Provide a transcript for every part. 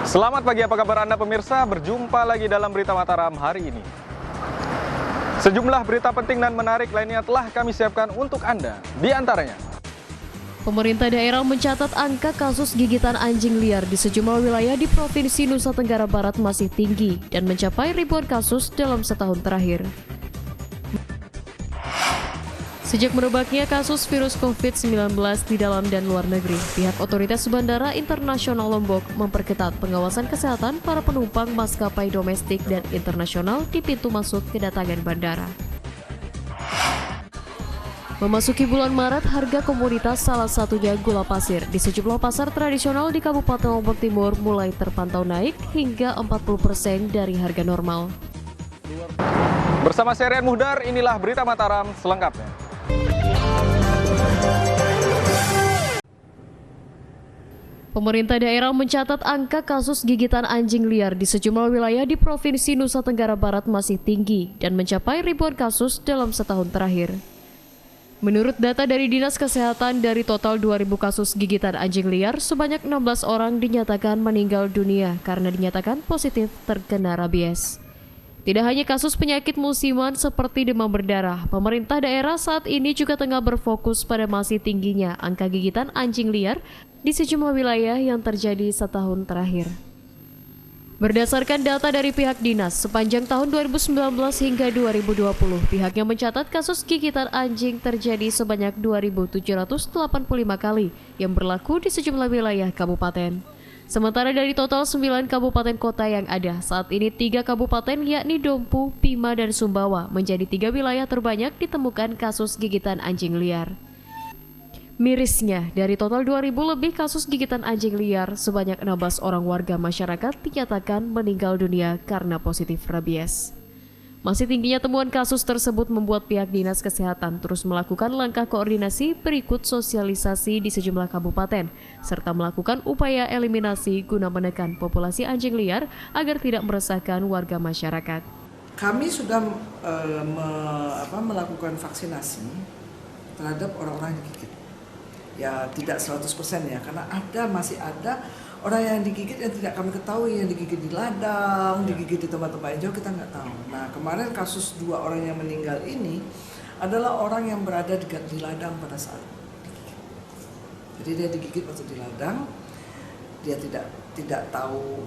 Selamat pagi, apa kabar Anda pemirsa? Berjumpa lagi dalam Berita Mataram hari ini. Sejumlah berita penting dan menarik lainnya telah kami siapkan untuk Anda. Di antaranya, pemerintah daerah mencatat angka kasus gigitan anjing liar di sejumlah wilayah di Provinsi Nusa Tenggara Barat masih tinggi dan mencapai ribuan kasus dalam setahun terakhir. Sejak merebaknya kasus virus COVID-19 di dalam dan luar negeri, pihak otoritas Bandara Internasional Lombok memperketat pengawasan kesehatan para penumpang maskapai domestik dan internasional di pintu masuk kedatangan bandara. Memasuki bulan Maret, harga komoditas salah satunya gula pasir di sejumlah pasar tradisional di Kabupaten Lombok Timur mulai terpantau naik hingga 40% dari harga normal. bersama saya Rian Muhdar, inilah Berita Mataram selengkapnya. Pemerintah daerah mencatat angka kasus gigitan anjing liar di sejumlah wilayah di Provinsi Nusa Tenggara Barat masih tinggi dan mencapai ribuan kasus dalam setahun terakhir. Menurut data dari Dinas Kesehatan, dari total 2.000 kasus gigitan anjing liar, sebanyak 16 orang dinyatakan meninggal dunia karena dinyatakan positif terkena rabies. Tidak hanya kasus penyakit musiman seperti demam berdarah, pemerintah daerah saat ini juga tengah berfokus pada masih tingginya angka gigitan anjing liar di sejumlah wilayah yang terjadi setahun terakhir. Berdasarkan data dari pihak dinas, sepanjang tahun 2019 hingga 2020, pihaknya mencatat kasus gigitan anjing terjadi sebanyak 2.785 kali yang berlaku di sejumlah wilayah kabupaten. Sementara dari total 9 kabupaten kota yang ada, saat ini 3 kabupaten yakni Dompu, Bima, dan Sumbawa menjadi 3 wilayah terbanyak ditemukan kasus gigitan anjing liar. Mirisnya, dari total 2.000 lebih kasus gigitan anjing liar, sebanyak 16 orang warga masyarakat dinyatakan meninggal dunia karena positif rabies. Masih tingginya temuan kasus tersebut membuat pihak Dinas Kesehatan terus melakukan langkah koordinasi berikut sosialisasi di sejumlah kabupaten, serta melakukan upaya eliminasi guna menekan populasi anjing liar agar tidak meresahkan warga masyarakat. Kami sudah melakukan vaksinasi terhadap orang-orang yang digigit. Ya tidak 100% ya, karena masih ada orang yang digigit yang tidak kami ketahui, yang digigit di ladang, digigit di tempat-tempat yang jauh, kita nggak tahu. Nah kemarin kasus 2 orang yang meninggal ini adalah orang yang berada di ladang pada saat digigit. Jadi dia digigit waktu di ladang, dia tidak tahu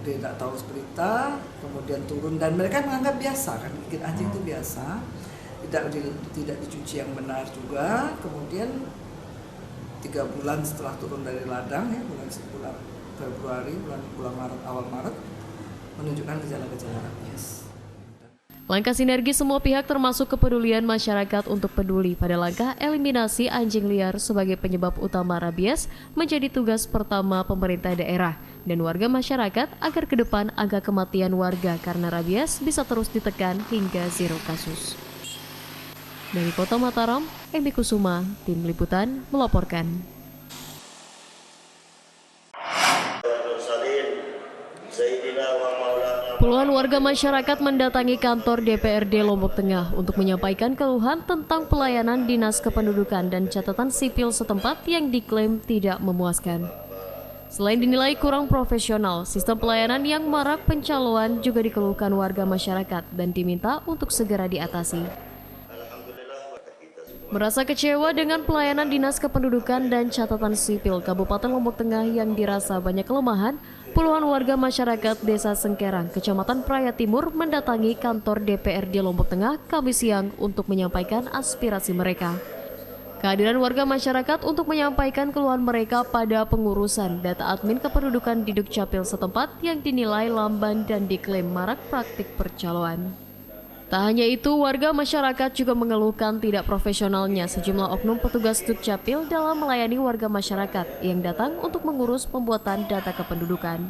berita, kemudian turun dan mereka menganggap biasa kan, gigit anjing itu biasa, tidak dicuci yang benar juga, kemudian 3 bulan setelah turun dari ladang ya, bulan Februari, bulan Maret, awal Maret, menunjukkan gejala-gejala rabies. Langkah sinergi semua pihak termasuk kepedulian masyarakat untuk peduli pada langkah eliminasi anjing liar sebagai penyebab utama rabies menjadi tugas pertama pemerintah daerah dan warga masyarakat agar ke depan angka kematian warga karena rabies bisa terus ditekan hingga 0 kasus. Dari Kota Mataram, Emi Kusuma, Tim Liputan melaporkan. Puluhan warga masyarakat mendatangi kantor DPRD Lombok Tengah untuk menyampaikan keluhan tentang pelayanan Dinas Kependudukan dan Catatan Sipil setempat yang diklaim tidak memuaskan. Selain dinilai kurang profesional, sistem pelayanan yang marak pencaloan juga dikeluhkan warga masyarakat dan diminta untuk segera diatasi. Merasa kecewa dengan pelayanan Dinas Kependudukan dan Catatan Sipil Kabupaten Lombok Tengah yang dirasa banyak kelemahan, puluhan warga masyarakat Desa Sengkerang, Kecamatan Praya Timur mendatangi kantor DPRD Lombok Tengah Kamis siang untuk menyampaikan aspirasi mereka. Kehadiran warga masyarakat untuk menyampaikan keluhan mereka pada pengurusan data admin kependudukan di Dukcapil setempat yang dinilai lamban dan diklaim marak praktik percaloan. Tak hanya itu, warga masyarakat juga mengeluhkan tidak profesionalnya sejumlah oknum petugas Dukcapil dalam melayani warga masyarakat yang datang untuk mengurus pembuatan data kependudukan.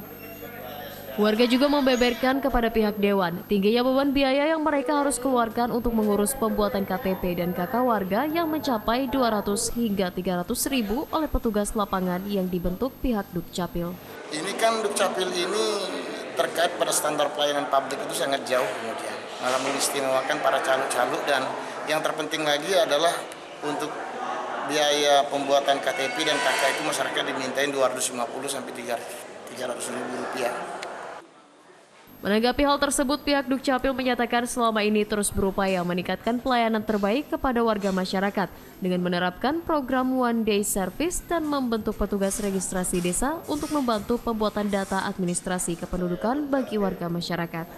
Warga juga membeberkan kepada pihak Dewan tingginya beban biaya yang mereka harus keluarkan untuk mengurus pembuatan KTP dan KK warga yang mencapai 200 hingga 300 ribu oleh petugas lapangan yang dibentuk pihak Dukcapil. Ini kan Dukcapil ini terkait pada standar pelayanan publik itu sangat jauh kemudian. Malah mengistimewakan para caluk-caluk dan yang terpenting lagi adalah untuk biaya pembuatan KTP dan KK itu masyarakat dimintain 250 sampai 300 ribu rupiah. Menanggapi hal tersebut, pihak Dukcapil menyatakan selama ini terus berupaya meningkatkan pelayanan terbaik kepada warga masyarakat dengan menerapkan program One Day Service dan membentuk petugas registrasi desa untuk membantu pembuatan data administrasi kependudukan bagi warga masyarakat.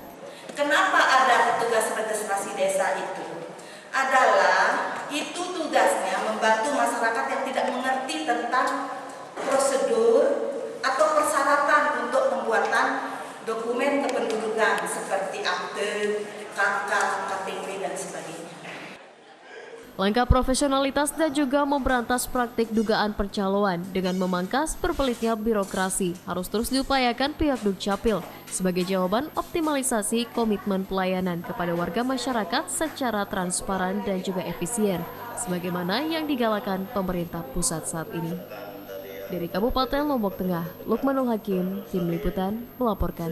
Kenapa ada petugas registrasi desa itu? Adalah itu tugasnya membantu masyarakat yang tidak mengerti tentang prosedur atau persyaratan untuk pembuatan dokumen kependudukan seperti akte, KK, KTP, dan sebagainya. Langkah profesionalitas dan juga memberantas praktik dugaan percaloan dengan memangkas berbelitnya birokrasi harus terus diupayakan pihak Dukcapil sebagai jawaban optimalisasi komitmen pelayanan kepada warga masyarakat secara transparan dan juga efisien, sebagaimana yang digalakan pemerintah pusat saat ini. Dari Kabupaten Lombok Tengah, Lukmanul Hakim, Tim Liputan, melaporkan.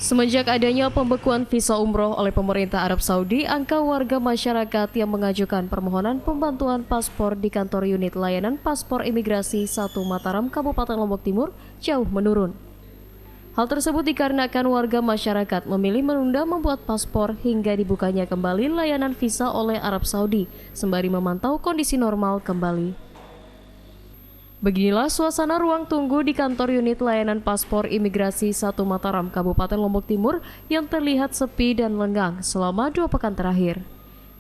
Semenjak adanya pembekuan visa umroh oleh pemerintah Arab Saudi, angka warga masyarakat yang mengajukan permohonan pembantuan paspor di kantor unit layanan paspor imigrasi 1 Mataram, Kabupaten Lombok Timur jauh menurun. Hal tersebut dikarenakan warga masyarakat memilih menunda membuat paspor hingga dibukanya kembali layanan visa oleh Arab Saudi, sembari memantau kondisi normal kembali. Beginilah suasana ruang tunggu di kantor unit layanan paspor imigrasi 1 Mataram, Kabupaten Lombok Timur yang terlihat sepi dan lengang selama 2 pekan terakhir.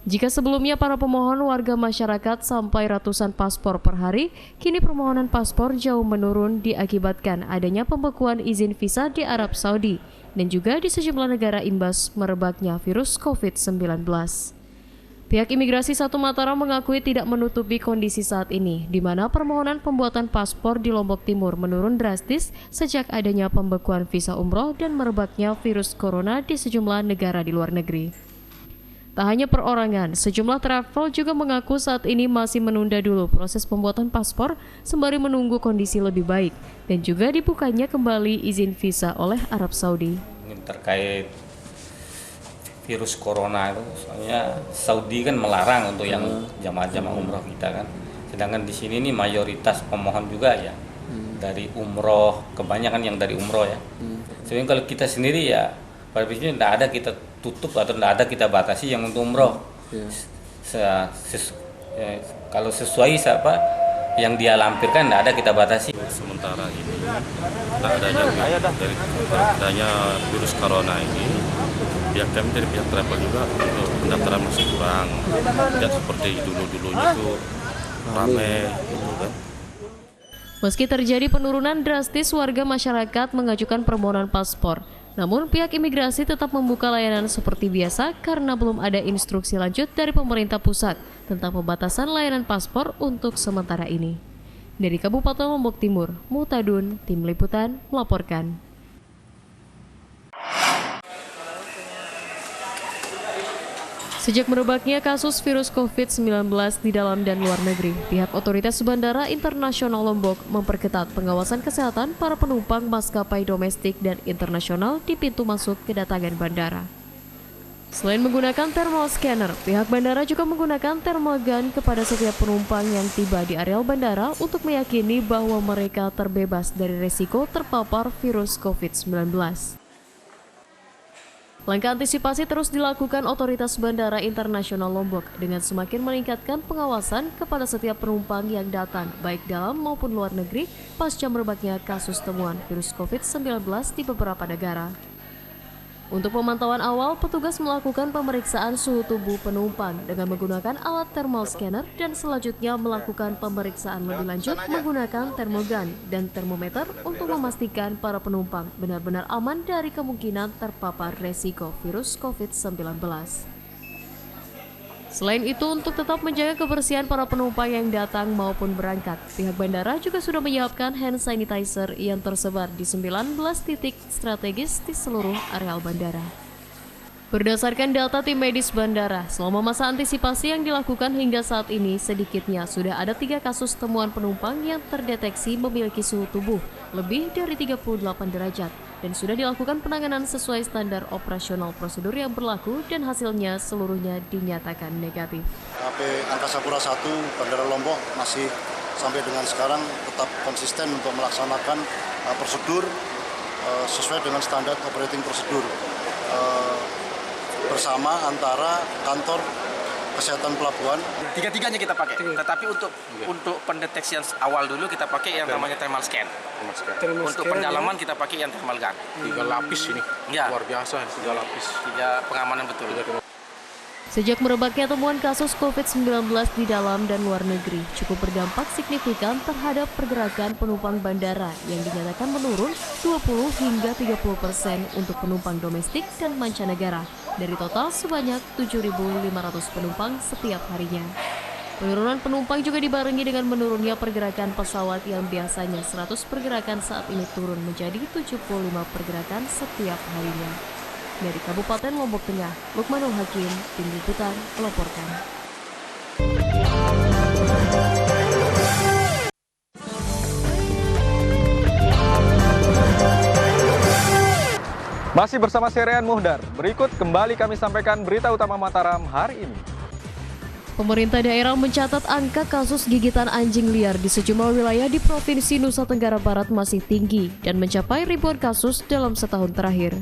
Jika sebelumnya para pemohon warga masyarakat sampai ratusan paspor per hari, kini permohonan paspor jauh menurun diakibatkan adanya pembekuan izin visa di Arab Saudi dan juga di sejumlah negara imbas merebaknya virus COVID-19. Pihak imigrasi 1 Mataram mengakui tidak menutupi kondisi saat ini, di mana permohonan pembuatan paspor di Lombok Timur menurun drastis sejak adanya pembekuan visa umroh dan merebaknya virus corona di sejumlah negara di luar negeri. Tak hanya perorangan, sejumlah travel juga mengaku saat ini masih menunda dulu proses pembuatan paspor sembari menunggu kondisi lebih baik dan juga dibukanya kembali izin visa oleh Arab Saudi. Terkait virus corona itu, soalnya Saudi kan melarang untuk yang jamaah-jamaah umroh kita kan. Sedangkan di sini nih mayoritas pemohon juga ya dari umroh, kebanyakan yang dari umroh ya. Sebenarnya kalau kita sendiri ya pada prinsipnya tidak ada kita tutup atau tidak ada kita batasi yang untuk umroh. Kalau sesuai siapa yang dia lampirkan tidak ada kita batasi. Sementara ini tak adanya dari adanya virus corona ini, pihak kami dari pihak travel juga untuk pendaftaran masih kurang, tidak seperti dulu-dulunya itu ramai gitu kan. Meski terjadi penurunan drastis warga masyarakat mengajukan permohonan paspor, namun pihak imigrasi tetap membuka layanan seperti biasa karena belum ada instruksi lanjut dari pemerintah pusat tentang pembatasan layanan paspor untuk sementara ini. Dari Kabupaten Lombok Timur, Mutadun, Tim Liputan, melaporkan. Sejak merebaknya kasus virus COVID-19 di dalam dan luar negeri, pihak otoritas Bandara Internasional Lombok memperketat pengawasan kesehatan para penumpang maskapai domestik dan internasional di pintu masuk kedatangan bandara. Selain menggunakan thermal scanner, pihak bandara juga menggunakan thermal gun kepada setiap penumpang yang tiba di areal bandara untuk meyakini bahwa mereka terbebas dari resiko terpapar virus COVID-19. Langkah antisipasi terus dilakukan otoritas Bandara Internasional Lombok dengan semakin meningkatkan pengawasan kepada setiap penumpang yang datang baik dalam maupun luar negeri pasca merebaknya kasus temuan virus COVID-19 di beberapa negara. Untuk pemantauan awal, petugas melakukan pemeriksaan suhu tubuh penumpang dengan menggunakan alat thermal scanner dan selanjutnya melakukan pemeriksaan lebih lanjut menggunakan thermogun dan termometer untuk memastikan para penumpang benar-benar aman dari kemungkinan terpapar resiko virus COVID-19. Selain itu, untuk tetap menjaga kebersihan para penumpang yang datang maupun berangkat, pihak bandara juga sudah menyiapkan hand sanitizer yang tersebar di 19 titik strategis di seluruh areal bandara. Berdasarkan data tim medis bandara, selama masa antisipasi yang dilakukan hingga saat ini, sedikitnya sudah ada 3 kasus temuan penumpang yang terdeteksi memiliki suhu tubuh lebih dari 38 derajat dan sudah dilakukan penanganan sesuai standar operasional prosedur yang berlaku dan hasilnya seluruhnya dinyatakan negatif. KP Angkasa Pura I Bandara Lombok masih sampai dengan sekarang tetap konsisten untuk melaksanakan prosedur sesuai dengan standar operating prosedur bersama antara kantor kesehatan pelabuhan. Tiga-tiganya kita pakai, tetapi untuk pendeteksian awal dulu kita pakai yang namanya thermal scan. Untuk pendalaman kita pakai yang thermal gun. 3 lapis ini, ya. Luar biasa 3 lapis. 3 pengamanan betul. Sejak merebaknya temuan kasus COVID-19 di dalam dan luar negeri cukup berdampak signifikan terhadap pergerakan penumpang bandara yang dinyatakan menurun 20 hingga 30% untuk penumpang domestik dan mancanegara dari total sebanyak 7.500 penumpang setiap harinya. Penurunan penumpang juga dibarengi dengan menurunnya pergerakan pesawat yang biasanya 100 pergerakan saat ini turun menjadi 75 pergerakan setiap harinya. Dari Kabupaten Lombok Tengah, Lukmanul Hakim, Tim Liputan, melaporkan. Masih bersama Serian Muhdar, berikut kembali kami sampaikan berita utama Mataram hari ini. Pemerintah daerah mencatat angka kasus gigitan anjing liar di sejumlah wilayah di Provinsi Nusa Tenggara Barat masih tinggi dan mencapai ribuan kasus dalam setahun terakhir.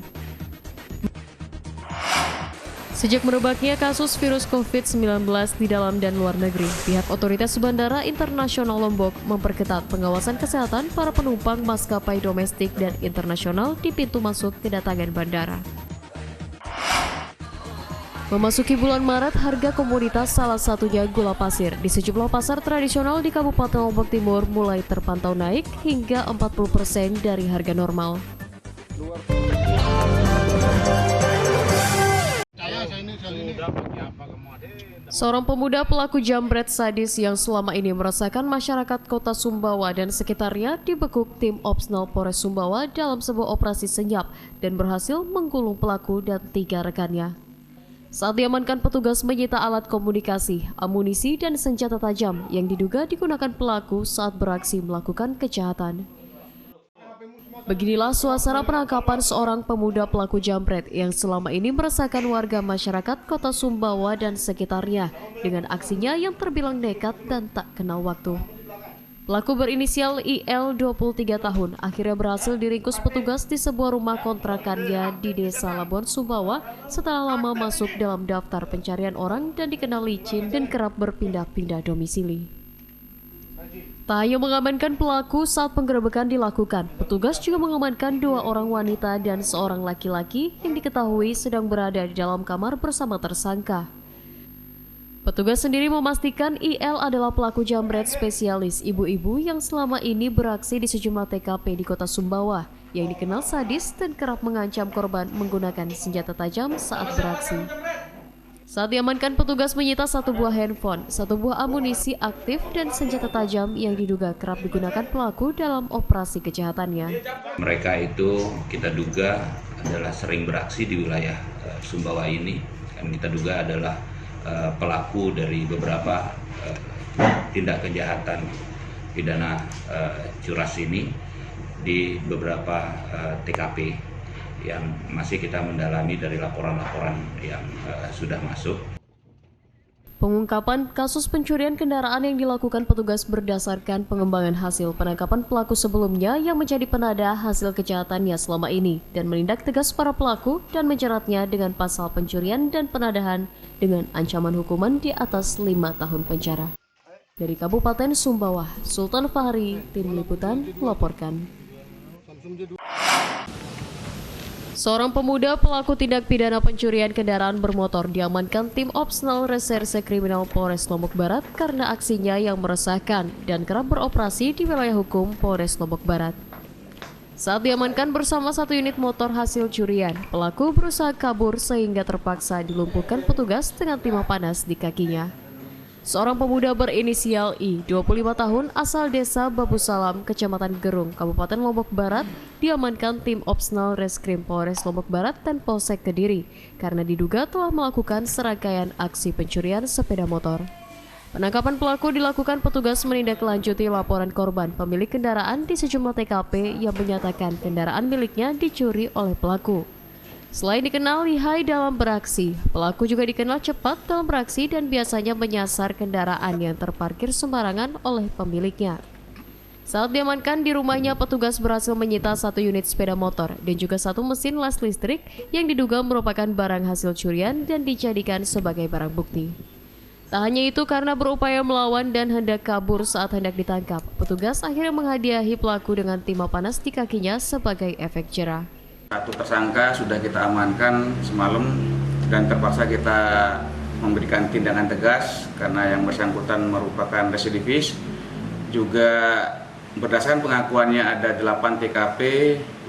Sejak merebaknya kasus virus COVID-19 di dalam dan luar negeri, pihak otoritas Bandara Internasional Lombok memperketat pengawasan kesehatan para penumpang maskapai domestik dan internasional di pintu masuk kedatangan bandara. Memasuki bulan Maret, harga komoditas salah satunya gula pasir di sejumlah pasar tradisional di Kabupaten Lombok Timur mulai terpantau naik hingga 40% dari harga normal. Seorang pemuda pelaku jambret sadis yang selama ini meresahkan masyarakat Kota Sumbawa dan sekitarnya dibekuk tim Opsnal Polres Sumbawa dalam sebuah operasi senyap dan berhasil menggulung pelaku dan 3 rekannya. Saat diamankan, petugas menyita alat komunikasi, amunisi, dan senjata tajam yang diduga digunakan pelaku saat beraksi melakukan kejahatan. Beginilah suasana penangkapan seorang pemuda pelaku jambret yang selama ini meresahkan warga masyarakat Kota Sumbawa dan sekitarnya dengan aksinya yang terbilang nekat dan tak kenal waktu. Pelaku berinisial IL 23 tahun akhirnya berhasil diringkus petugas di sebuah rumah kontrakannya di Desa Labuan Sumbawa setelah lama masuk dalam daftar pencarian orang dan dikenal licin dan kerap berpindah-pindah domisili. Tak hanya mengamankan pelaku saat penggerebekan dilakukan, petugas juga mengamankan 2 orang wanita dan seorang laki-laki yang diketahui sedang berada di dalam kamar bersama tersangka. Petugas sendiri memastikan IL adalah pelaku jambret spesialis ibu-ibu yang selama ini beraksi di sejumlah TKP di Kota Sumbawa, yang dikenal sadis dan kerap mengancam korban menggunakan senjata tajam saat beraksi. Saat diamankan, petugas menyita 1 buah handphone, 1 buah amunisi aktif, dan senjata tajam yang diduga kerap digunakan pelaku dalam operasi kejahatannya. Mereka itu kita duga adalah sering beraksi di wilayah Sumbawa ini, dan kita duga adalah pelaku dari beberapa tindak kejahatan pidana curas ini di beberapa TKP. Yang masih kita mendalami dari laporan-laporan yang sudah masuk. Pengungkapan kasus pencurian kendaraan yang dilakukan petugas berdasarkan pengembangan hasil penangkapan pelaku sebelumnya yang menjadi penada hasil kejahatannya selama ini dan menindak tegas para pelaku dan menjeratnya dengan pasal pencurian dan penadahan dengan ancaman hukuman di atas 5 tahun penjara. Dari Kabupaten Sumbawa, Sultan Fahri, Tim Liputan melaporkan. Seorang pemuda pelaku tindak pidana pencurian kendaraan bermotor diamankan tim Opsnal Reserse Kriminal Polres Lombok Barat karena aksinya yang meresahkan dan kerap beroperasi di wilayah hukum Polres Lombok Barat. Saat diamankan bersama 1 unit motor hasil curian, pelaku berusaha kabur sehingga terpaksa dilumpuhkan petugas dengan timah panas di kakinya. Seorang pemuda berinisial I, 25 tahun, asal desa Babu Salam, Kecamatan Gerung, Kabupaten Lombok Barat, diamankan tim Opsnal Reskrim Polres Lombok Barat dan Polsek Kediri karena diduga telah melakukan serangkaian aksi pencurian sepeda motor. Penangkapan pelaku dilakukan petugas menindaklanjuti laporan korban pemilik kendaraan di sejumlah TKP yang menyatakan kendaraan miliknya dicuri oleh pelaku. Selain dikenal lihai dalam beraksi, pelaku juga dikenal cepat dalam beraksi dan biasanya menyasar kendaraan yang terparkir sembarangan oleh pemiliknya. Saat diamankan di rumahnya, petugas berhasil menyita 1 unit sepeda motor dan juga 1 mesin las listrik yang diduga merupakan barang hasil curian dan dijadikan sebagai barang bukti. Tak hanya itu, karena berupaya melawan dan hendak kabur saat hendak ditangkap, petugas akhirnya menghadiahi pelaku dengan timah panas di kakinya sebagai efek jerah. 1 tersangka sudah kita amankan semalam dan terpaksa kita memberikan tindakan tegas karena yang bersangkutan merupakan residivis. Juga berdasarkan pengakuannya ada 8 TKP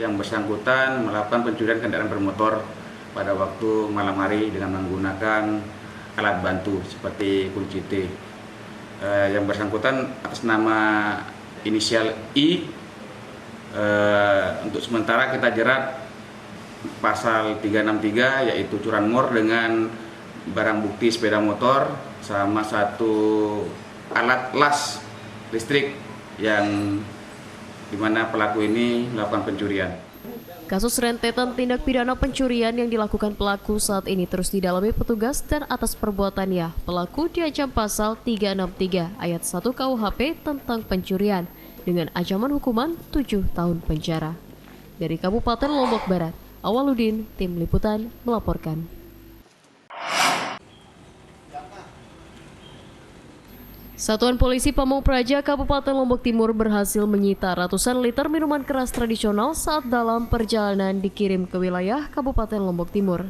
yang bersangkutan melakukan pencurian kendaraan bermotor pada waktu malam hari dengan menggunakan alat bantu seperti kunci T. Yang bersangkutan atas nama inisial I, untuk sementara kita jerat pasal 363 yaitu curanmor dengan barang bukti sepeda motor sama 1 alat las listrik yang dimana pelaku ini melakukan pencurian. Kasus rentetan tindak pidana pencurian yang dilakukan pelaku saat ini terus didalami petugas dan atas perbuatannya pelaku diancam pasal 363 ayat 1 KUHP tentang pencurian dengan ancaman hukuman 7 tahun penjara. Dari Kabupaten Lombok Barat, Awaludin, Tim Liputan melaporkan. Satuan Polisi Pamung Praja Kabupaten Lombok Timur berhasil menyita ratusan liter minuman keras tradisional saat dalam perjalanan dikirim ke wilayah Kabupaten Lombok Timur.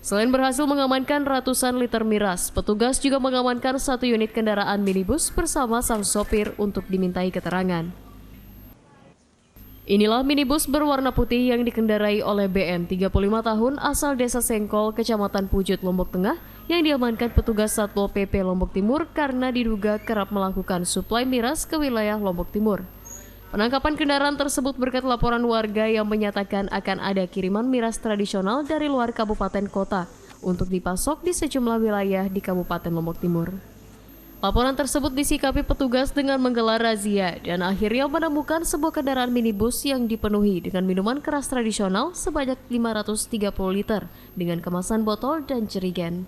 Selain berhasil mengamankan ratusan liter miras, petugas juga mengamankan 1 unit kendaraan minibus bersama sang sopir untuk dimintai keterangan. Inilah minibus berwarna putih yang dikendarai oleh BM 35 tahun asal Desa Sengkol, Kecamatan Pujut, Lombok Tengah yang diamankan petugas Satpol PP Lombok Timur karena diduga kerap melakukan suplai miras ke wilayah Lombok Timur. Penangkapan kendaraan tersebut berkat laporan warga yang menyatakan akan ada kiriman miras tradisional dari luar kabupaten kota untuk dipasok di sejumlah wilayah di Kabupaten Lombok Timur. Laporan tersebut disikapi petugas dengan menggelar razia dan akhirnya menemukan sebuah kendaraan minibus yang dipenuhi dengan minuman keras tradisional sebanyak 530 liter dengan kemasan botol dan jerigen.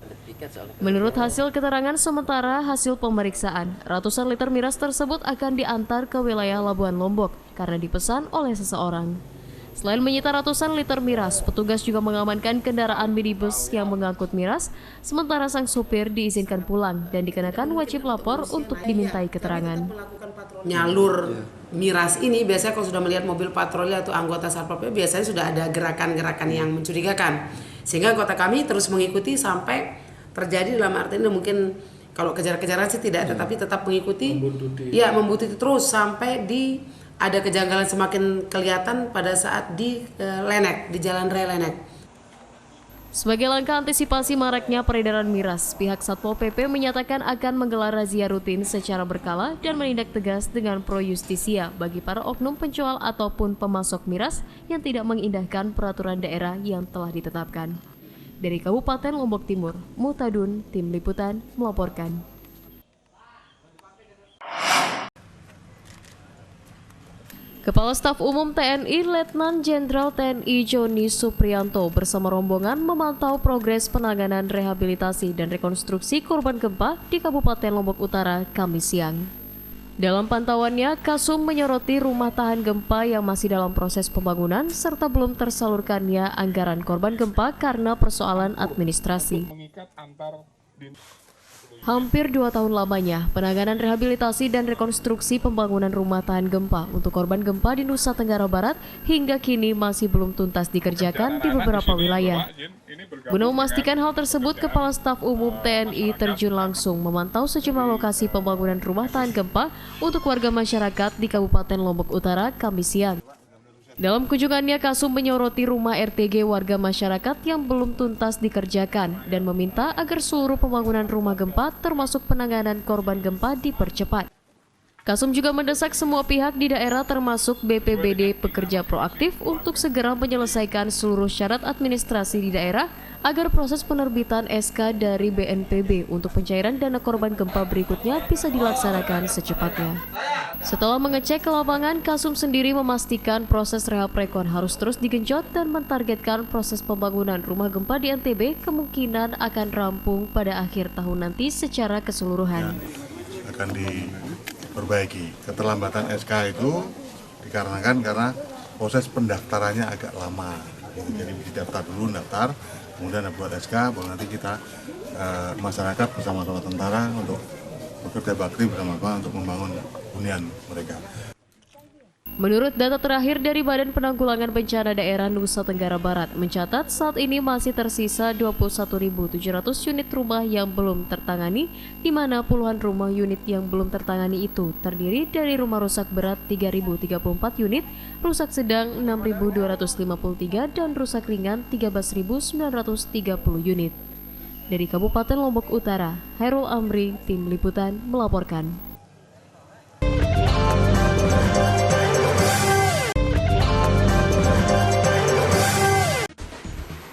Menurut hasil keterangan sementara hasil pemeriksaan, ratusan liter miras tersebut akan diantar ke wilayah Labuan Lombok karena dipesan oleh seseorang. Selain menyita ratusan liter miras, petugas juga mengamankan kendaraan minibus yang mengangkut miras, sementara sang sopir diizinkan pulang dan dikenakan wajib lapor untuk dimintai keterangan. Nyalur miras ini biasanya kalau sudah melihat mobil patroli atau anggota Satpol PP biasanya sudah ada gerakan-gerakan yang mencurigakan. Sehingga anggota kami terus mengikuti sampai terjadi dalam artian mungkin kalau kejar-kejaran sih tidak, tetapi tetap mengikuti, membuntuti terus sampai ada kejanggalan semakin kelihatan pada saat di Lenek, di Jalan Raya Lenek. Sebagai langkah antisipasi maraknya peredaran miras, pihak Satpol PP menyatakan akan menggelar razia rutin secara berkala dan menindak tegas dengan pro justisia bagi para oknum penjual ataupun pemasok miras yang tidak mengindahkan peraturan daerah yang telah ditetapkan. Dari Kabupaten Lombok Timur, Mutadun, Tim Liputan melaporkan. Kepala Staf Umum TNI Letnan Jenderal TNI Joni Supriyanto bersama rombongan memantau progres penanganan rehabilitasi dan rekonstruksi korban gempa di Kabupaten Lombok Utara Kamis siang. Dalam pantauannya, Kasum menyoroti rumah tahan gempa yang masih dalam proses pembangunan serta belum tersalurkannya anggaran korban gempa karena persoalan administrasi. Hampir 2 tahun lamanya, penanganan rehabilitasi dan rekonstruksi pembangunan rumah tahan gempa untuk korban gempa di Nusa Tenggara Barat hingga kini masih belum tuntas dikerjakan di beberapa wilayah. Guna memastikan hal tersebut, Kepala Staf Umum TNI terjun langsung memantau sejumlah lokasi pembangunan rumah tahan gempa untuk warga masyarakat di Kabupaten Lombok Utara Kamis siang. Dalam kunjungannya, Kasum menyoroti rumah RTG warga masyarakat yang belum tuntas dikerjakan dan meminta agar seluruh pembangunan rumah gempa termasuk penanganan korban gempa dipercepat. Kasum juga mendesak semua pihak di daerah termasuk BPBD bekerja proaktif untuk segera menyelesaikan seluruh syarat administrasi di daerah agar proses penerbitan SK dari BNPB untuk pencairan dana korban gempa berikutnya bisa dilaksanakan secepatnya. Setelah mengecek ke lapangan, Kasum sendiri memastikan proses rehab rekon harus terus digenjot dan mentargetkan proses pembangunan rumah gempa di NTB kemungkinan akan rampung pada akhir tahun nanti secara keseluruhan. Akan diperbaiki. Keterlambatan SK itu dikarenakan karena proses pendaftarannya agak lama. Jadi didaftar dulu, kemudian buat SK, baru nanti kita masyarakat bersama-sama tentara untuk bekerja bakti bersama-sama untuk membangun hunian mereka. Menurut data terakhir dari Badan Penanggulangan Bencana Daerah Nusa Tenggara Barat mencatat saat ini masih tersisa 21.700 unit rumah yang belum tertangani, di mana puluhan rumah unit yang belum tertangani itu terdiri dari rumah rusak berat 3.034 unit, rusak sedang 6.253 dan rusak ringan 13.930 unit. Dari Kabupaten Lombok Utara, Hairul Amri, Tim Liputan melaporkan.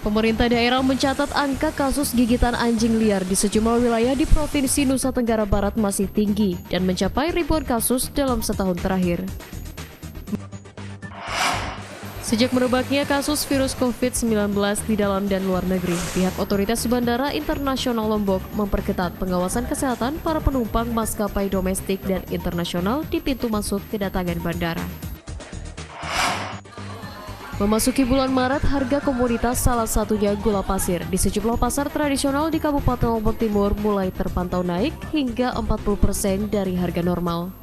Pemerintah daerah mencatat angka kasus gigitan anjing liar di sejumlah wilayah di Provinsi Nusa Tenggara Barat masih tinggi dan mencapai ribuan kasus dalam setahun terakhir. Sejak merebaknya kasus virus COVID-19 di dalam dan luar negeri, pihak otoritas Bandara Internasional Lombok memperketat pengawasan kesehatan para penumpang maskapai domestik dan internasional di pintu masuk kedatangan bandara. Memasuki bulan Maret, harga komoditas salah satunya gula pasir di sejumlah pasar tradisional di Kabupaten Lombok Timur mulai terpantau naik hingga 40% dari harga normal.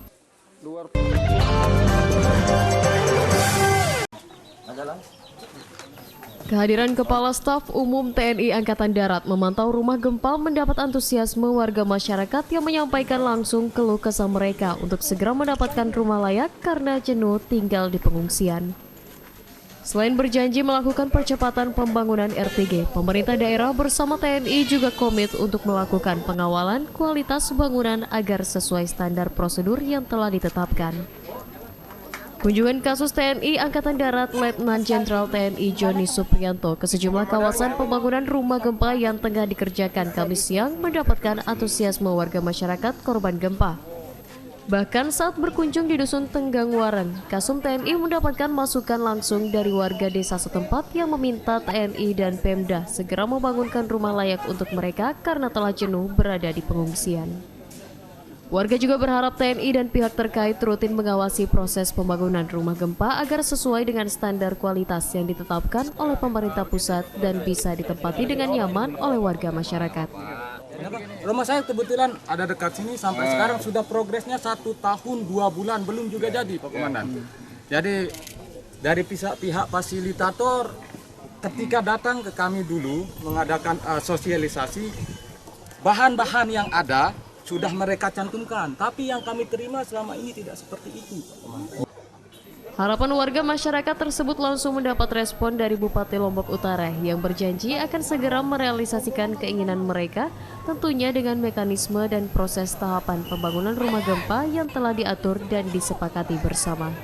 Kehadiran Kepala Staf Umum TNI Angkatan Darat memantau rumah gempa mendapat antusiasme warga masyarakat yang menyampaikan langsung keluh kesah mereka untuk segera mendapatkan rumah layak karena jenuh tinggal di pengungsian. Selain berjanji melakukan percepatan pembangunan RTG, pemerintah daerah bersama TNI juga komit untuk melakukan pengawalan kualitas bangunan agar sesuai standar prosedur yang telah ditetapkan. Kunjungan kasus TNI Angkatan Darat Letnan Jenderal TNI Joni Supriyanto ke sejumlah kawasan pembangunan rumah gempa yang tengah dikerjakan Kamis siang mendapatkan antusiasme warga masyarakat korban gempa. Bahkan saat berkunjung di Dusun Tenggang Wareng, Kasum TNI mendapatkan masukan langsung dari warga desa setempat yang meminta TNI dan Pemda segera membangunkan rumah layak untuk mereka karena telah jenuh berada di pengungsian. Warga juga berharap TNI dan pihak terkait rutin mengawasi proses pembangunan rumah gempa agar sesuai dengan standar kualitas yang ditetapkan oleh pemerintah pusat dan bisa ditempati dengan nyaman oleh warga masyarakat. Rumah saya kebetulan ada dekat sini sampai sekarang sudah progresnya 1 tahun 2 bulan belum juga jadi Pak Komandan. Jadi dari pihak fasilitator ketika datang ke kami dulu mengadakan sosialisasi, bahan-bahan yang ada sudah mereka cantumkan, tapi yang kami terima selama ini tidak seperti itu Pak Komandan. Harapan warga masyarakat tersebut langsung mendapat respon dari Bupati Lombok Utara yang berjanji akan segera merealisasikan keinginan mereka, tentunya dengan mekanisme dan proses tahapan pembangunan rumah gempa yang telah diatur dan disepakati bersama.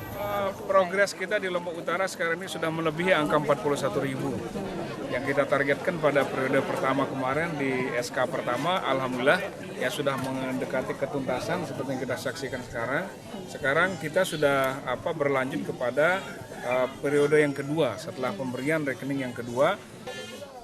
Progres kita di Lombok Utara sekarang ini sudah melebihi angka 41.000. Yang kita targetkan pada periode pertama kemarin di SK pertama, alhamdulillah ya sudah mendekati ketuntasan seperti yang kita saksikan sekarang. Sekarang kita sudah berlanjut kepada periode yang kedua setelah pemberian rekening yang kedua.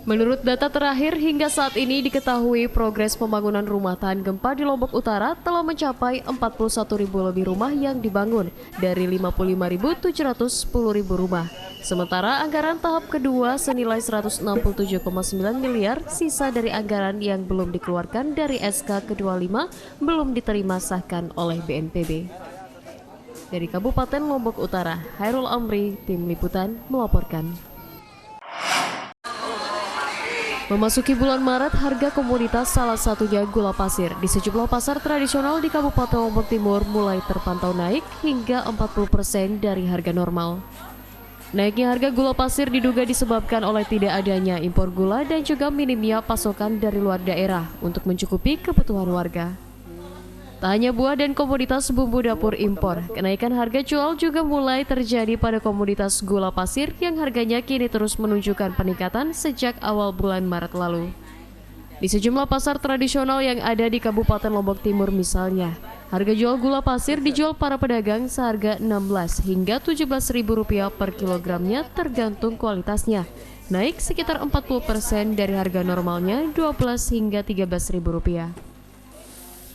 Menurut data terakhir hingga saat ini diketahui progres pembangunan rumah tahan gempa di Lombok Utara telah mencapai 41.000 lebih rumah yang dibangun dari 55.710.000 rumah. Sementara anggaran tahap kedua senilai 167,9 miliar sisa dari anggaran yang belum dikeluarkan dari SK ke-25 belum diterima sahkan oleh BNPB. Dari Kabupaten Lombok Utara, Hairul Amri, Tim Liputan melaporkan. Memasuki bulan Maret, harga komoditas salah satunya gula pasir di sejumlah pasar tradisional di Kabupaten Lombok Timur mulai terpantau naik hingga 40% dari harga normal. Naiknya harga gula pasir diduga disebabkan oleh tidak adanya impor gula dan juga minimnya pasokan dari luar daerah untuk mencukupi kebutuhan warga. Tak hanya buah dan komoditas bumbu dapur impor, kenaikan harga jual juga mulai terjadi pada komoditas gula pasir yang harganya kini terus menunjukkan peningkatan sejak awal bulan Maret lalu. Di sejumlah pasar tradisional yang ada di Kabupaten Lombok Timur misalnya, harga jual gula pasir dijual para pedagang seharga Rp16 hingga Rp17.000 per kilogramnya tergantung kualitasnya, naik sekitar 40% dari harga normalnya Rp12 hingga Rp13.000.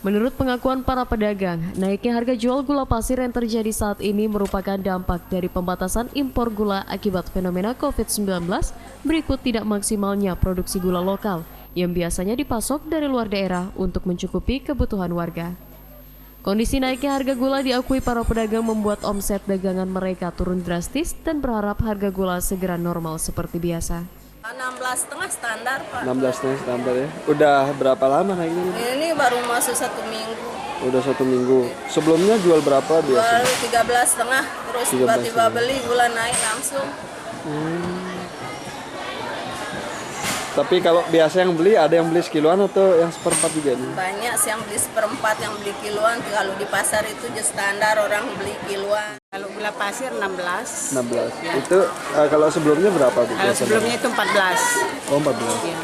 Menurut pengakuan para pedagang, naiknya harga jual gula pasir yang terjadi saat ini merupakan dampak dari pembatasan impor gula akibat fenomena COVID-19 berikut tidak maksimalnya produksi gula lokal yang biasanya dipasok dari luar daerah untuk mencukupi kebutuhan warga. Kondisi naiknya harga gula diakui para pedagang membuat omset dagangan mereka turun drastis dan berharap harga gula segera normal seperti biasa. 16,5 standar, Pak. 16,5 standar ya. Udah berapa lama naiknya? Ini baru masuk 1 minggu. Udah 1 minggu. Sebelumnya jual berapa biasanya? Jual 13,5, terus tiba-tiba beli gula naik langsung. Tapi kalau biasa yang beli, ada yang beli sekiloan atau yang seperempat juga nih? Banyak sih yang beli seperempat, yang beli kiloan. Kalau di pasar itu standar orang beli kiloan. Kalau gula pasir 16. 16. Ya. Itu kalau sebelumnya berapa? Sebelumnya itu 14. Oh 14. Ya.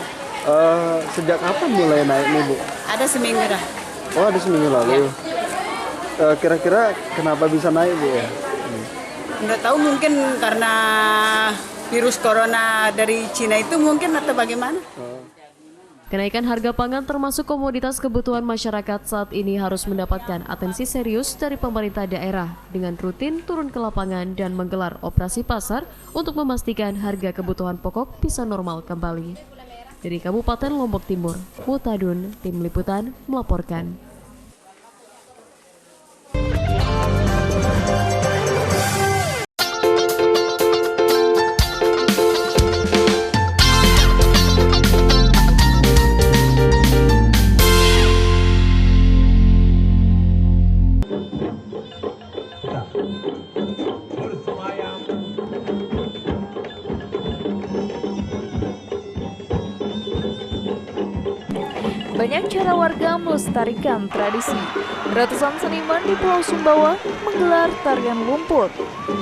Sejak kapan mulai naik nih Bu? Ada seminggu dah. Oh ada seminggu lalu. Ya. Kira-kira kenapa bisa naik Bu ya? Nggak tahu, mungkin karena virus corona dari Cina itu mungkin atau bagaimana? Kenaikan harga pangan termasuk komoditas kebutuhan masyarakat saat ini harus mendapatkan atensi serius dari pemerintah daerah dengan rutin turun ke lapangan dan menggelar operasi pasar untuk memastikan harga kebutuhan pokok bisa normal kembali. Dari Kabupaten Lombok Timur, Mutadun, Tim Liputan melaporkan. Banyak cara warga melestarikan tradisi. Ratusan seniman di Pulau Sumbawa menggelar tarian lumpur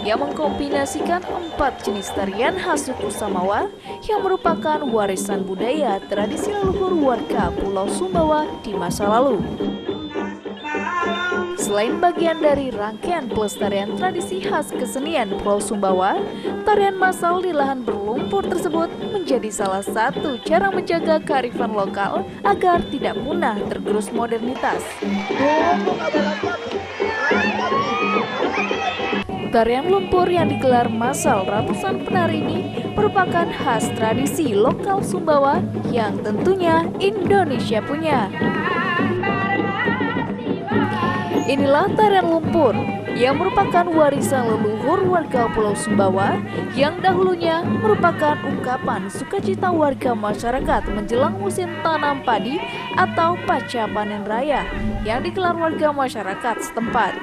yang mengkombinasikan 4 jenis tarian khas suku Samawa yang merupakan warisan budaya tradisi leluhur warga Pulau Sumbawa di masa lalu. Selain bagian dari rangkaian pelestarian tradisi khas kesenian Pulau Sumbawa, tarian massal di lahan berlumpur tersebut menjadi salah satu cara menjaga kearifan lokal agar tidak punah tergerus modernitas. Tarian lumpur yang digelar massal ratusan penari ini merupakan khas tradisi lokal Sumbawa yang tentunya Indonesia punya. Inilah tarian lumpur yang merupakan warisan leluhur warga Pulau Sumbawa yang dahulunya merupakan ungkapan sukacita warga masyarakat menjelang musim tanam padi atau pasca panen raya yang digelar warga masyarakat setempat.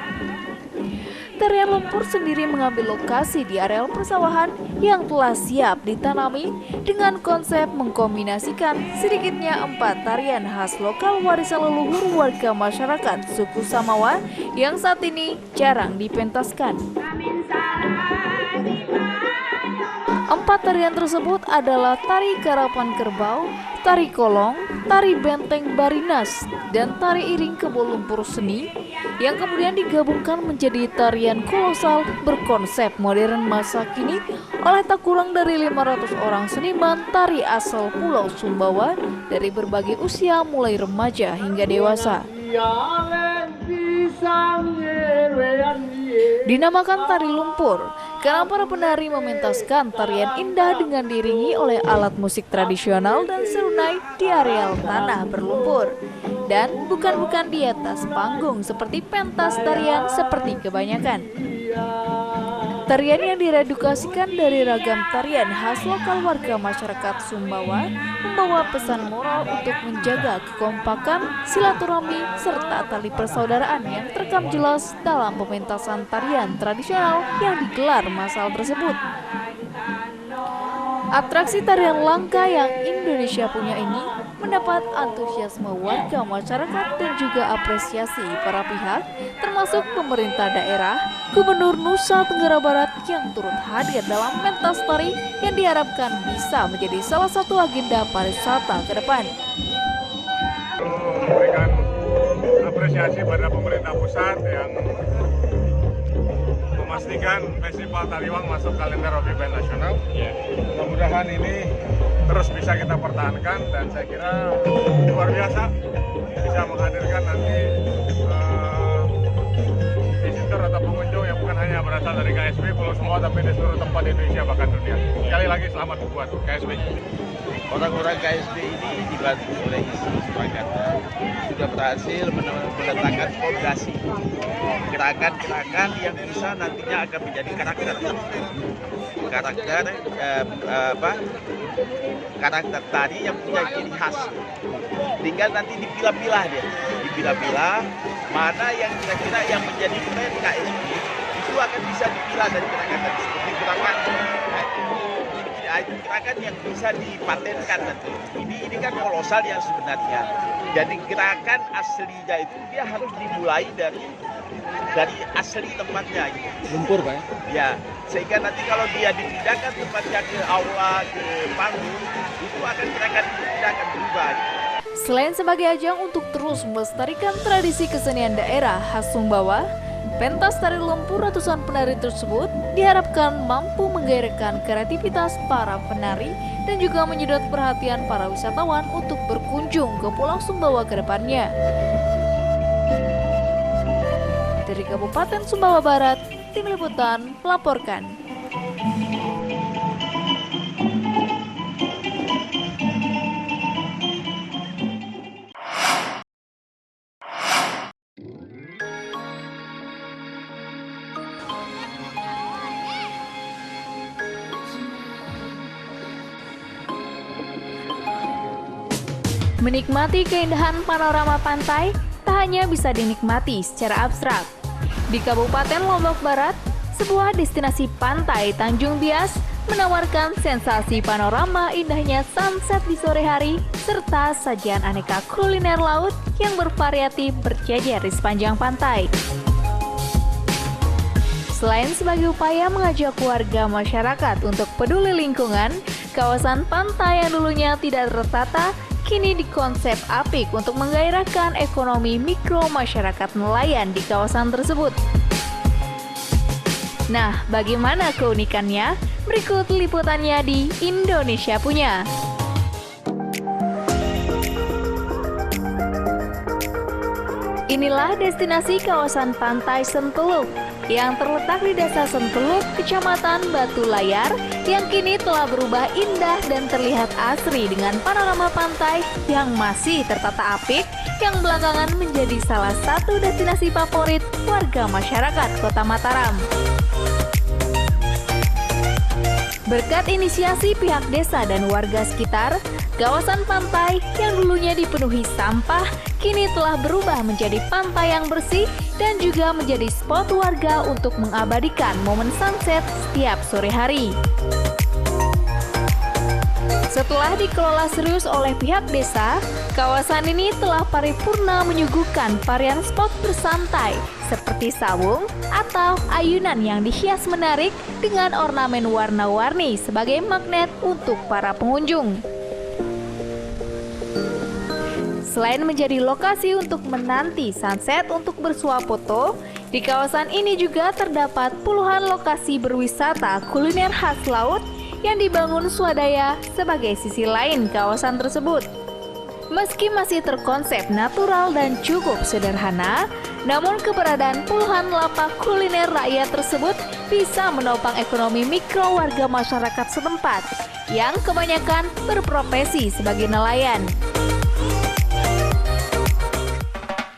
Tarian lumpur sendiri mengambil lokasi di areal persawahan yang telah siap ditanami dengan konsep mengkombinasikan sedikitnya 4 tarian khas lokal warisan leluhur warga masyarakat suku Samawa yang saat ini jarang dipentaskan. 4 tarian tersebut adalah tari Karapan Kerbau, tari Kolong, tari Benteng Barinas, dan tari Iring Kebo Lumpur Seni yang kemudian digabungkan menjadi tarian kolosal berkonsep modern masa kini oleh tak kurang dari 500 orang seniman tari asal Pulau Sumbawa dari berbagai usia mulai remaja hingga dewasa. Dinamakan tari lumpur karena para penari mementaskan tarian indah dengan diiringi oleh alat musik tradisional dan serunai di areal tanah berlumpur dan bukan di atas panggung seperti pentas tarian seperti kebanyakan. Tarian yang diredukasikan dari ragam tarian khas lokal warga masyarakat Sumbawa membawa pesan moral untuk menjaga kekompakan, silaturahmi, serta tali persaudaraan yang terekam jelas dalam pementasan tarian tradisional yang digelar massal tersebut. Atraksi tarian langka yang Indonesia punya ini mendapat antusiasme warga masyarakat dan juga apresiasi para pihak, termasuk pemerintah daerah, Gubernur Nusa Tenggara Barat yang turut hadir dalam pentas tari yang diharapkan bisa menjadi salah satu agenda pariwisata ke depan. Memberikan apresiasi pada pemerintah pusat yang memastikan Festival Taliwang masuk kalender Rock Event Nasional. Mudah-mudahan ini terus bisa kita pertahankan dan saya kira luar biasa bisa menghadirkan nanti visitor atau pengunjung yang bukan hanya berasal dari KSB Pulau Sumbawa tapi di seluruh tempat di Indonesia bahkan dunia. Sekali lagi selamat buat KSB. Orang-orang KSB ini dibantu oleh Isu Surakarta sudah berhasil meletakkan fondasi gerakan-gerakan yang bisa nantinya akan menjadi karakter tari yang punya ciri khas. Tinggal nanti dipilah-pilah mana yang kira-kira yang menjadi tren KSB itu akan bisa dipilah dari gerakan tadi seperti gerakan yang bisa dipatenkan nanti. Ini kan kolosal yang sebenarnya. Jadi gerakan aslinya itu dia harus dimulai dari asli tempatnya. Lumpur, Pak? Ya, sehingga nanti kalau dia dipindahkan tempatnya ke aula, ke panggung, itu gerakan itu tidak akan berubah. Selain sebagai ajang untuk terus melestarikan tradisi kesenian daerah khas Sumbawa, pentas tari lumpur ratusan penari tersebut diharapkan mampu menggairahkan kreativitas para penari dan juga menyedot perhatian para wisatawan untuk berkunjung ke Pulau Sumbawa ke depannya. Dari Kabupaten Sumbawa Barat, Tim Liputan melaporkan. Menikmati keindahan panorama pantai tak hanya bisa dinikmati secara abstrak. Di Kabupaten Lombok Barat, sebuah destinasi pantai Tanjung Bias menawarkan sensasi panorama indahnya sunset di sore hari serta sajian aneka kuliner laut yang bervariatif berjejer di sepanjang pantai. Selain sebagai upaya mengajak warga masyarakat untuk peduli lingkungan, kawasan pantai yang dulunya tidak tertata kini dikonsep apik untuk menggairahkan ekonomi mikro masyarakat nelayan di kawasan tersebut. Nah, bagaimana keunikannya? Berikut liputannya di Indonesia Punya. Inilah destinasi kawasan pantai Sentuluk yang terletak di Desa Sentuluk, Kecamatan Batu Layar, yang kini telah berubah indah dan terlihat asri dengan panorama pantai yang masih tertata apik, yang belakangan menjadi salah satu destinasi favorit warga masyarakat Kota Mataram. Berkat inisiasi pihak desa dan warga sekitar, kawasan pantai yang dulunya dipenuhi sampah kini telah berubah menjadi pantai yang bersih dan juga menjadi spot warga untuk mengabadikan momen sunset setiap sore hari. Setelah dikelola serius oleh pihak desa, kawasan ini telah paripurna menyuguhkan varian spot bersantai seperti sawung atau ayunan yang dihias menarik dengan ornamen warna-warni sebagai magnet untuk para pengunjung. Selain menjadi lokasi untuk menanti sunset untuk bersuah foto, di kawasan ini juga terdapat puluhan lokasi berwisata kuliner khas laut yang dibangun swadaya sebagai sisi lain kawasan tersebut. Meski masih terkonsep natural dan cukup sederhana, namun keberadaan puluhan lapak kuliner rakyat tersebut bisa menopang ekonomi mikro warga masyarakat setempat yang kebanyakan berprofesi sebagai nelayan.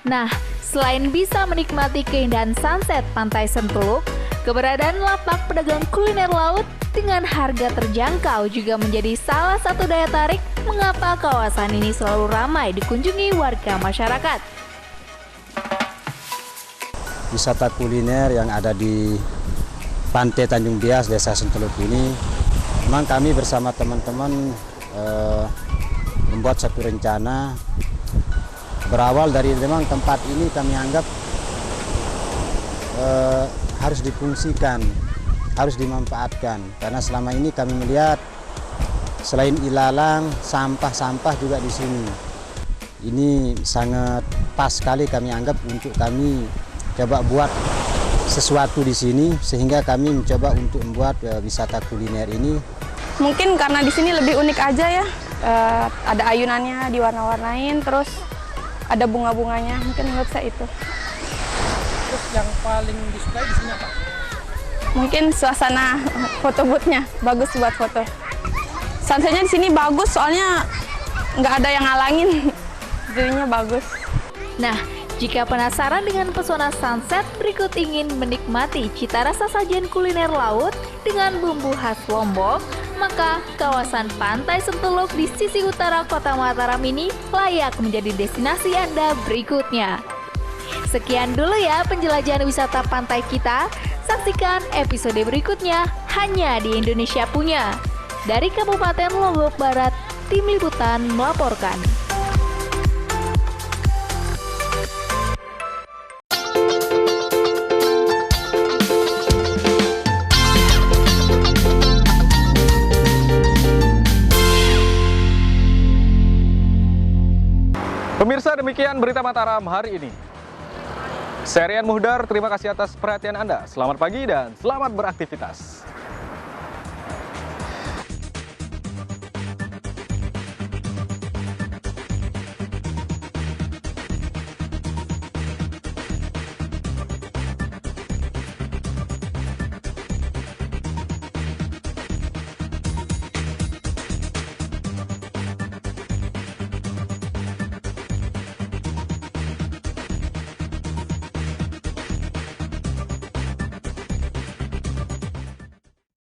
Nah, selain bisa menikmati keindahan sunset pantai Sentuluk, keberadaan lapak pedagang kuliner laut dengan harga terjangkau juga menjadi salah satu daya tarik mengapa kawasan ini selalu ramai dikunjungi warga masyarakat. Wisata kuliner yang ada di Pantai Tanjung Bias, Desa Sentuluk ini, memang kami bersama teman-teman membuat satu rencana. Berawal dari memang tempat ini kami anggap harus difungsikan, harus dimanfaatkan. Karena selama ini kami melihat selain ilalang, sampah-sampah juga di sini. Ini sangat pas sekali kami anggap untuk kami coba buat sesuatu di sini, sehingga kami mencoba untuk membuat wisata kuliner ini. Mungkin karena di sini lebih unik aja ya, ada ayunannya diwarna-warnain, terus ada bunga-bunganya, mungkin menurut saya itu. Terus yang paling disukai di sini apa? Mungkin suasana foto booth-nya, bagus buat foto. Sunset-nya di sini bagus, soalnya nggak ada yang ngalangin, jadinya bagus. Nah, jika penasaran dengan pesona sunset, berikut ingin menikmati cita rasa sajian kuliner laut dengan bumbu khas Lombok, maka kawasan Pantai Sentuluk di sisi utara Kota Mataram ini layak menjadi destinasi Anda berikutnya. Sekian dulu ya penjelajahan wisata pantai kita. Saksikan episode berikutnya hanya di Indonesia Punya. Dari Kabupaten Lombok Barat, Tim Liputan melaporkan. Pemirsa, demikian berita Mataram hari ini. Saya Rian Muhdar, terima kasih atas perhatian Anda. Selamat pagi dan selamat beraktivitas.